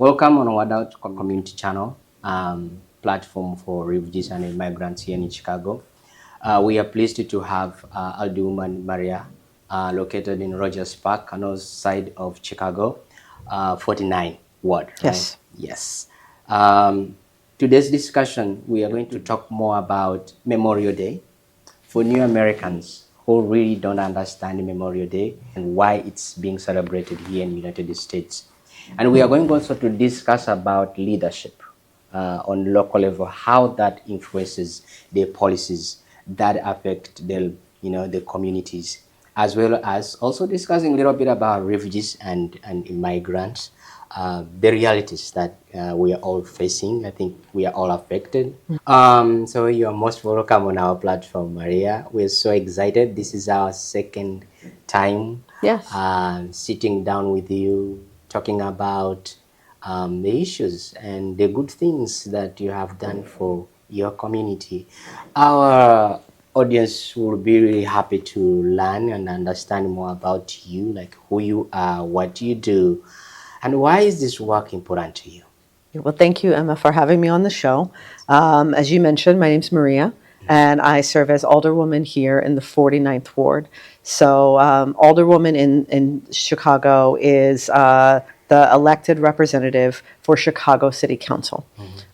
Welcome on our Adult Community Channel, platform for refugees and immigrants here in Chicago. We are pleased to have Alderwoman Maria, located in Rogers Park, on the side of Chicago, 49 Ward, right? Yes. Yes. Today's discussion, we are going to talk more about Memorial Day for new Americans who really don't understand Memorial Day and why it's being celebrated here in the United States. And we are going also to discuss about leadership on local level, how that influences the policies that affect the communities, as well as also discussing a little bit about refugees and immigrants, the realities that we are all facing. I think we are all affected. So you are most welcome on our platform, Maria. We're so excited. This is our second time Yes. sitting down with you, talking about the issues and the good things that you have done for your community. Our audience will be really happy to learn and understand more about you, like who you are, what you do, and why is this work important to you? Well, thank you, Emma, for having me on the show. As you mentioned, my name's Maria, and I serve as alderwoman here in the 49th Ward. So, alderwoman in Chicago is the elected representative for Chicago City Council.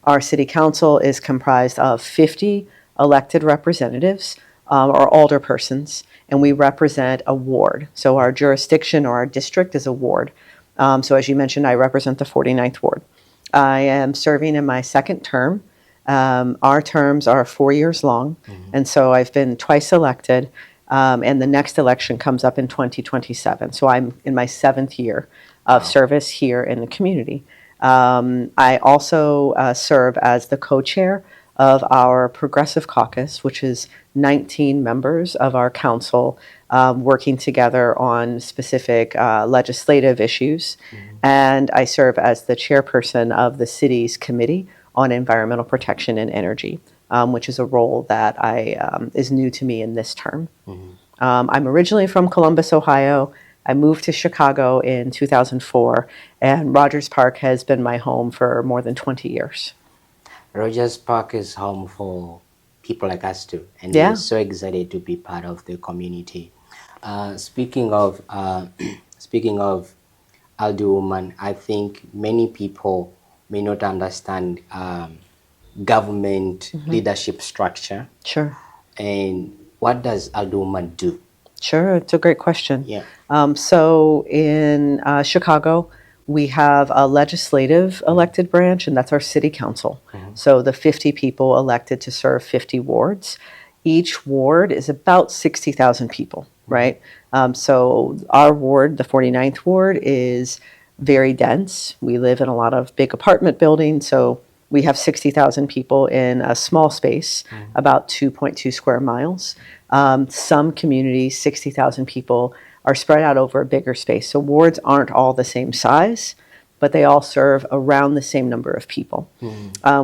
Our city council is comprised of 50 elected representatives or alderpersons, and we represent a ward. So, our jurisdiction or our district is a ward. So, as you mentioned, I represent the 49th Ward. I am serving in my second term. Our terms are 4 years long, and so I've been twice elected, and the next election comes up in 2027. So I'm in my seventh year of service here in the community. I also serve as the co-chair of our Progressive Caucus, which is 19 members of our council working together on specific legislative issues. And I serve as the chairperson of the city's Committee on Environmental Protection and Energy, which is a role that is new to me in this term. I'm originally from Columbus, Ohio. I moved to Chicago in 2004, and Rogers Park has been my home for more than 20 years. Rogers Park is home for people like us too, and Yeah. we're so excited to be part of the community. Speaking of speaking of Alderwoman, I think many people may not understand government leadership structure. Sure. And what does Alderwoman do? Sure, it's a great question. Yeah. So in Chicago, we have a legislative elected branch, and that's our city council. So the 50 people elected to serve 50 wards. Each ward is about 60,000 people, right? So our ward, the 49th Ward, is very dense. We live in a lot of big apartment buildings, so we have 60,000 people in a small space, about 2.2 square miles. Some communities, 60,000 people, are spread out over a bigger space. So wards aren't all the same size, but they all serve around the same number of people.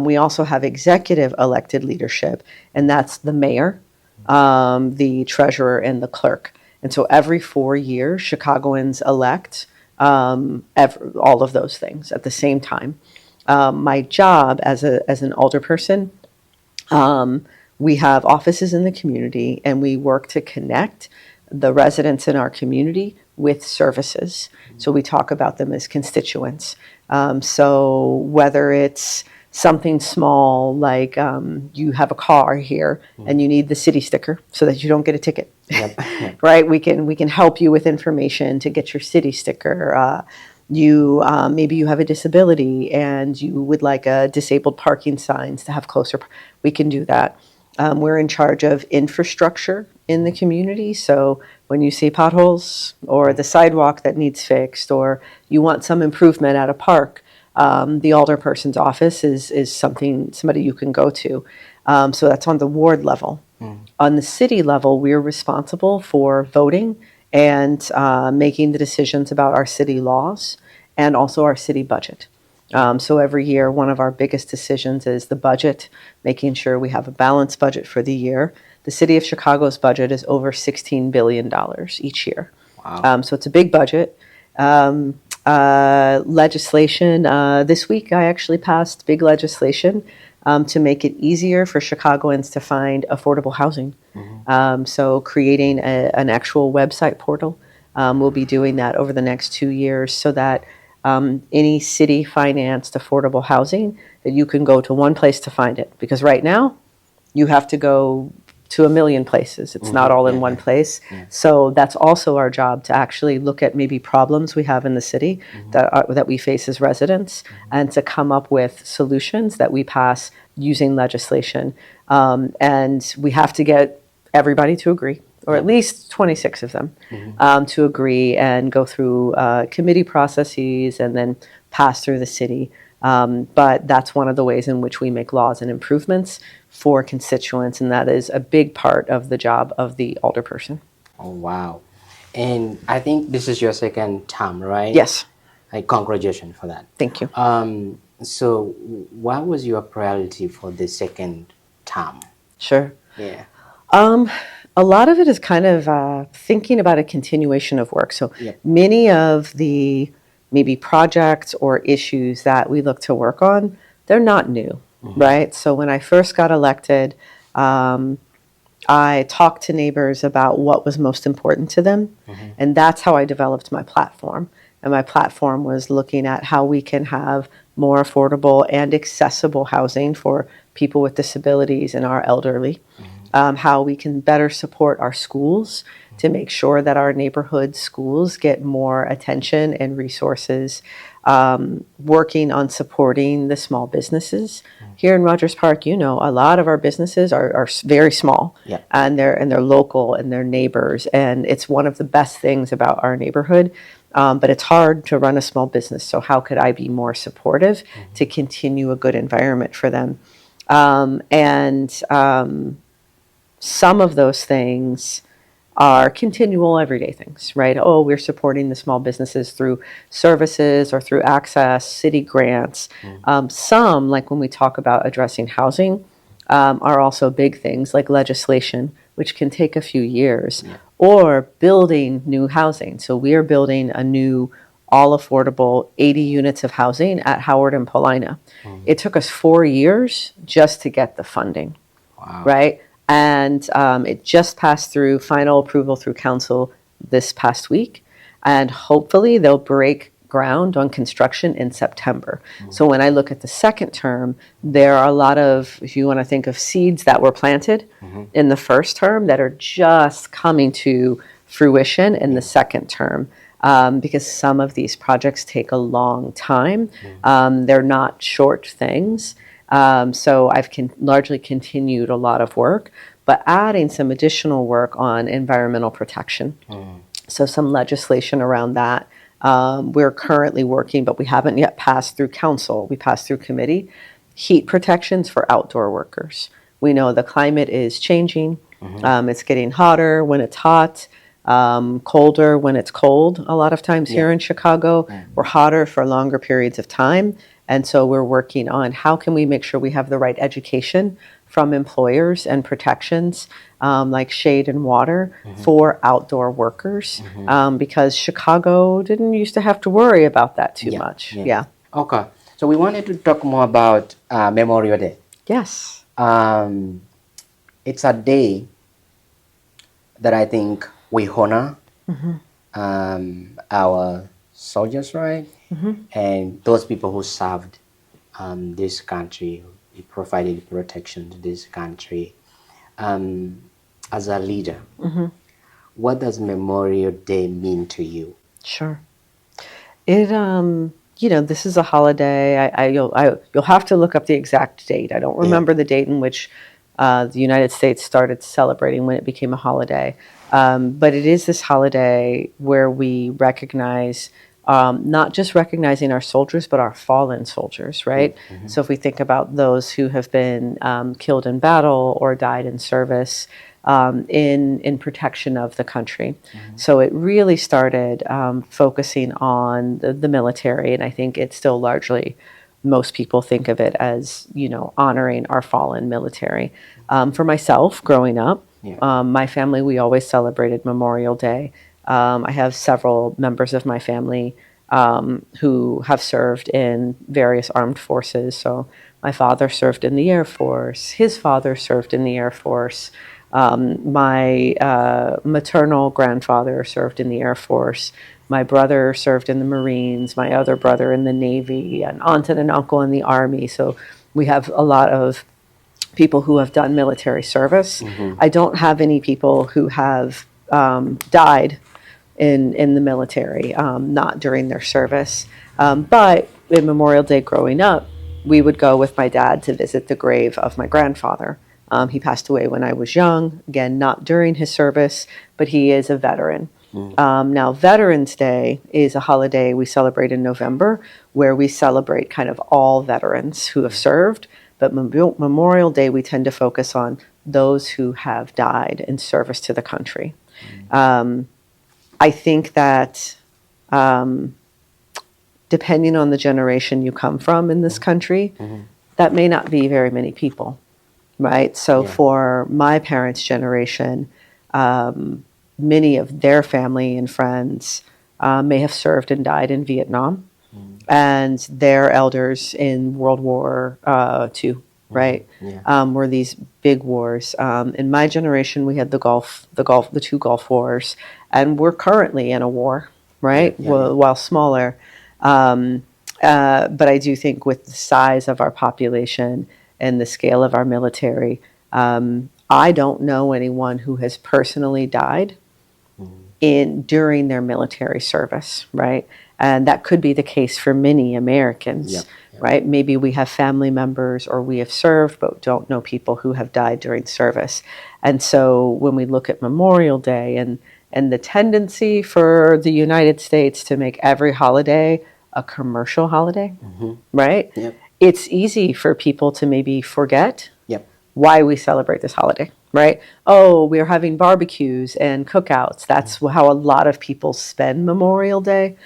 We also have executive elected leadership, and that's the mayor, the treasurer, and the clerk. And so every 4 years, Chicagoans elect all of those things at the same time. My job as an alderperson, we have offices in the community, and we work to connect the residents in our community with services. So we talk about them as constituents. So whether it's something small like you have a car here and you need the city sticker so that you don't get a ticket, right? We can help you with information to get your city sticker. Maybe you have a disability and you would like a disabled parking signs to have closer. We can do that. We're in charge of infrastructure in the community. So when you see potholes or the sidewalk that needs fixed, or you want some improvement at a park, the alderperson's office is somebody you can go to. So that's on the ward level. On the city level, we're responsible for voting and making the decisions about our city laws and also our city budget. So every year, one of our biggest decisions is the budget, making sure we have a balanced budget for the year. The city of Chicago's budget is over $16 billion each year. Wow. So it's a big budget. Legislation. This week, I actually passed big legislation to make it easier for Chicagoans to find affordable housing. So, creating an actual website portal. We'll be doing that over the next 2 years so that any city financed affordable housing, that you can go to one place to find it. Because right now, you have to go to a million places. It's not all in one place. So that's also our job, to actually look at maybe problems we have in the city that we face as residents, and to come up with solutions that we pass using legislation. And we have to get everybody to agree, or at least 26 of them, to agree and go through committee processes and then pass through the city. But that's one of the ways in which we make laws and improvements for constituents, and that is a big part of the job of the alderperson. Oh, wow. And I think this is your second term, right? Yes. Congratulations for that. Thank you. So what was your priority for the second term? Sure. Yeah. A lot of it is kind of thinking about a continuation of work. So many of the maybe projects or issues that we look to work on, they're not new, right? So when I first got elected, I talked to neighbors about what was most important to them, and that's how I developed my platform. And my platform was looking at how we can have more affordable and accessible housing for people with disabilities and our elderly, how we can better support our schools to make sure that our neighborhood schools get more attention and resources, working on supporting the small businesses. Here in Rogers Park, a lot of our businesses are very small, and they're local and they're neighbors, and it's one of the best things about our neighborhood. But it's hard to run a small business, so how could I be more supportive to continue a good environment for them? Some of those things are continual everyday things, right? Oh, we're supporting the small businesses through services or through access, city grants. Some, like when we talk about addressing housing, are also big things like legislation, which can take a few years, or building new housing. So we are building a new all affordable 80 units of housing at Howard and Paulina. It took us 4 years just to get the funding, right? And it just passed through final approval through council this past week. And hopefully they'll break ground on construction in September. So when I look at the second term, there are a lot of, if you want to think of seeds that were planted in the first term that are just coming to fruition in the second term. Because some of these projects take a long time. They're not short things. So I've largely continued a lot of work, but adding some additional work on environmental protection. So some legislation around that. We're currently working, but we haven't yet passed through council. We passed through committee. Heat protections for outdoor workers. We know the climate is changing. It's getting hotter when it's hot, colder when it's cold. A lot of times here in Chicago, we're hotter for longer periods of time. And so we're working on how can we make sure we have the right education from employers and protections like shade and water for outdoor workers, because Chicago didn't used to have to worry about that too much. Okay. So we wanted to talk more about Memorial Day. Yes. It's a day that I think we honor our soldiers, right? And those people who served this country, who provided protection to this country. As a leader, what does Memorial Day mean to you? Sure. It, this is a holiday. You'll have to look up the exact date. I don't remember the date in which the United States started celebrating when it became a holiday. But it is this holiday where we recognize not just recognizing our soldiers, but our fallen soldiers, right? So if we think about those who have been killed in battle or died in service in protection of the country. So it really started focusing on the military, and I think it's still largely, most people think of it as, honoring our fallen military. For myself, growing up, my family, we always celebrated Memorial Day. I have several members of my family who have served in various armed forces. So my father served in the Air Force. His father served in the Air Force. My maternal grandfather served in the Air Force. My brother served in the Marines. My other brother in the Navy. An aunt and an uncle in the Army. So we have a lot of people who have done military service. I don't have any people who have died in the military, not during their service. But in Memorial Day growing up, we would go with my dad to visit the grave of my grandfather. He passed away when I was young, again, not during his service, but he is a veteran. Now, Veterans Day is a holiday we celebrate in November where we celebrate kind of all veterans who have served. But Memorial Day, we tend to focus on those who have died in service to the country. I think that depending on the generation you come from in this country, that may not be very many people, right? So for my parents' generation, many of their family and friends may have served and died in Vietnam, and their elders in World War II, right? Were these big wars. In my generation, we had the two Gulf Wars, and we're currently in a war, right? While smaller. But I do think with the size of our population and the scale of our military, I don't know anyone who has personally died during their military service, right? And that could be the case for many Americans, right? Maybe we have family members or we have served, but don't know people who have died during service. And so when we look at Memorial Day and the tendency for the United States to make every holiday a commercial holiday, right? It's easy for people to maybe forget why we celebrate this holiday, right? Oh, we're having barbecues and cookouts. That's how a lot of people spend Memorial Day,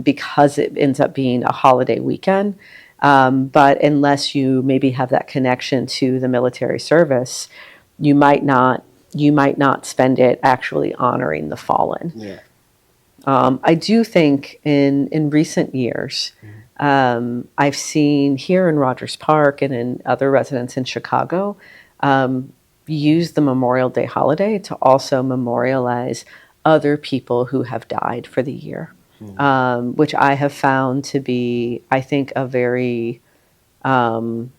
because it ends up being a holiday weekend. But unless you maybe have that connection to the military service, you might not spend it actually honoring the fallen. I do think in recent years, I've seen here in Rogers Park and in other residents in Chicago use the Memorial Day holiday to also memorialize other people who have died for the year, which I have found to be, I think, a very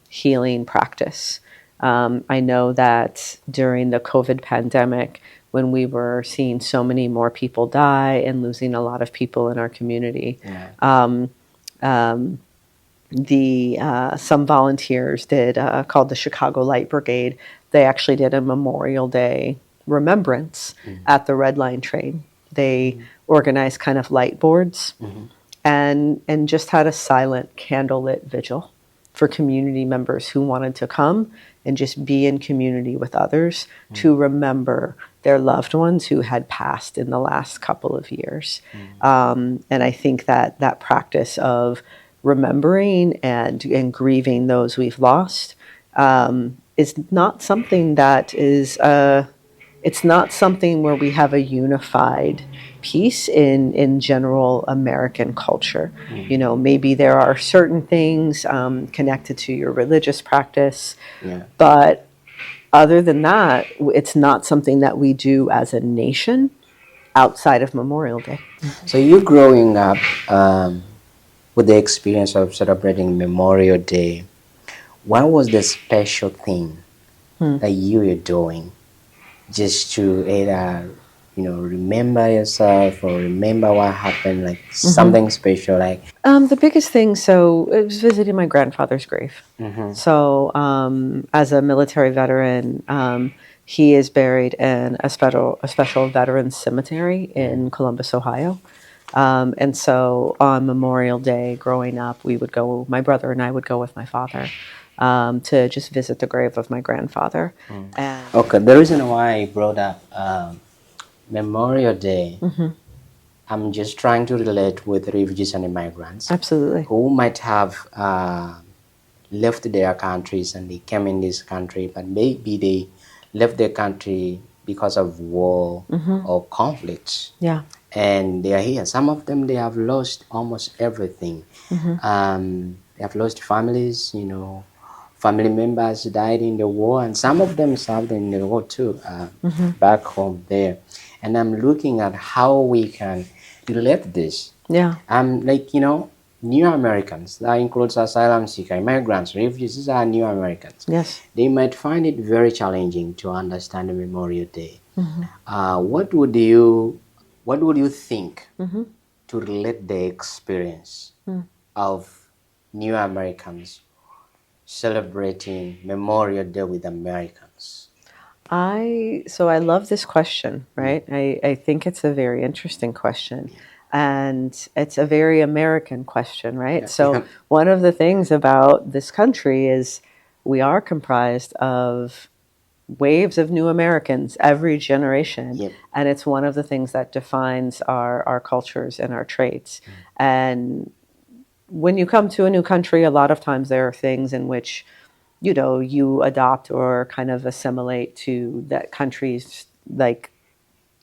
healing practice. I know that during the COVID pandemic, when we were seeing so many more people die and losing a lot of people in our community, some volunteers did called the Chicago Light Brigade. They actually did a Memorial Day remembrance at the Red Line train. They organized kind of light boards and just had a silent candlelit vigil for community members who wanted to come and just be in community with others to remember their loved ones who had passed in the last couple of years. And I think that practice of remembering and grieving those we've lost is not something that is, it's not something where we have a unified piece in general American culture. You know, maybe there are certain things connected to your religious practice, but other than that, it's not something that we do as a nation outside of Memorial Day. So you growing up with the experience of celebrating Memorial Day, what was the special thing that you were doing just to either, remember yourself or remember what happened, like something special, like? The biggest thing, so it was visiting my grandfather's grave. So as a military veteran, he is buried in a special veterans cemetery in Columbus, Ohio. And so on Memorial Day, growing up, my brother and I would go with my father to just visit the grave of my grandfather. Okay, the reason why I brought up Memorial Day, I'm just trying to relate with refugees and immigrants. Absolutely. Who might have left their countries and they came in this country, but maybe they left their country because of war or conflicts. and they are here. Some of them, they have lost almost everything. They have lost families, family members died in the war, and some of them served in the war too, back home there. And I'm looking at how we can relate this. Yeah. Like, new Americans, that includes asylum seekers, migrants, refugees, these are new Americans. Yes. They might find it very challenging to understand the Memorial Day. What would you think to relate the experience of new Americans celebrating Memorial Day with Americans? I love this question, right? I think it's a very interesting question. And it's a very American question, right? Yeah. So one of the things about this country is we are comprised of waves of new Americans every generation. Yep. And it's one of the things that defines our cultures and our traits. And when you come to a new country, a lot of times there are things in which you adopt or kind of assimilate to that country's like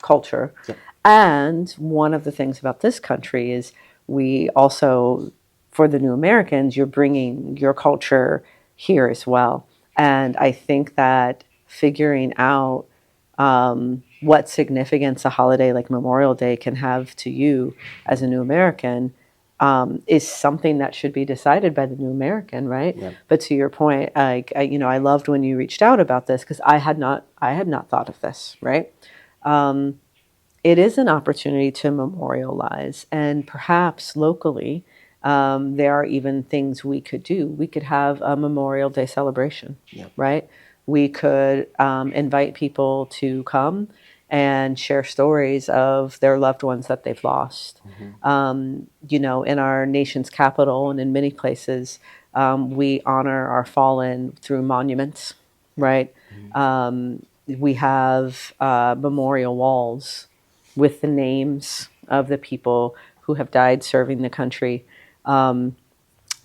culture. Yep. And one of the things about this country is we also, for the new Americans, you're bringing your culture here as well. And I think that figuring out what significance a holiday like Memorial Day can have to you as a new American is something that should be decided by the new American, right? Yep. But to your point, I loved when you reached out about this because I had not thought of this, right? It is an opportunity to memorialize, and perhaps locally, there are even things we could do. We could have a Memorial Day celebration, Yep. right? We could invite people to come and share stories of their loved ones that they've lost. In our nation's capital and in many places, we honor our fallen through monuments, right? We have memorial walls with the names of the people who have died serving the country.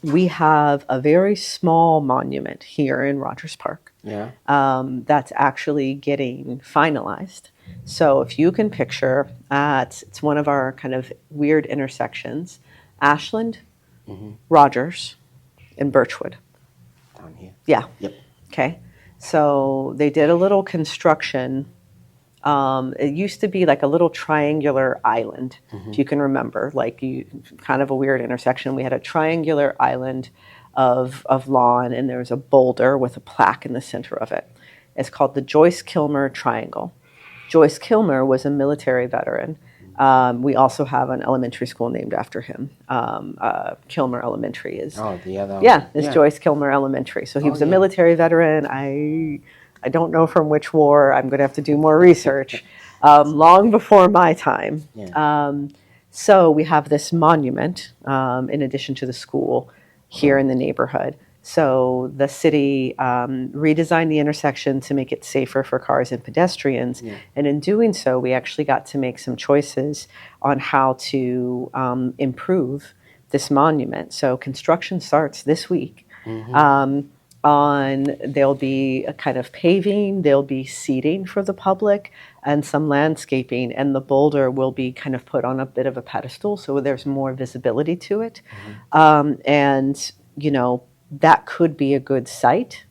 We have a very small monument here in Rogers Park. Yeah. That's actually getting finalized. So if you can picture, it's one of our kind of weird intersections, Ashland, Rogers, and Birchwood. Down here. Yeah. Yep. Okay. So they did a little construction. It used to be like a little triangular island, if you can remember, kind of a weird intersection. We had a triangular island of lawn, and there was a boulder with a plaque in the center of it. It's called the Joyce Kilmer Triangle. Joyce Kilmer was a military veteran. We also have an elementary school named after him. Kilmer Elementary is. Oh, the other. Yeah, it's Joyce Kilmer Elementary. So he was a military veteran. I don't know from which war. I'm going to have to do more research. Long before my time. Yeah. So we have this monument in addition to the school here in the neighborhood. So the city redesigned the intersection to make it safer for cars and pedestrians. Yeah. And in doing so, we actually got to make some choices on how to improve this monument. So construction starts this week. There'll be a kind of paving, there'll be seating for the public, and some landscaping, and the boulder will be kind of put on a bit of a pedestal so there's more visibility to it. That could be a good site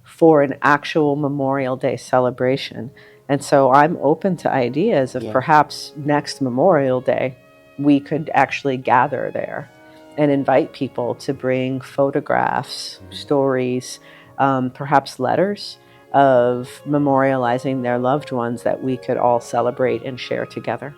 for an actual Memorial Day celebration. And so I'm open to ideas of perhaps next Memorial Day, we could actually gather there and invite people to bring photographs, stories, perhaps letters of memorializing their loved ones that we could all celebrate and share together.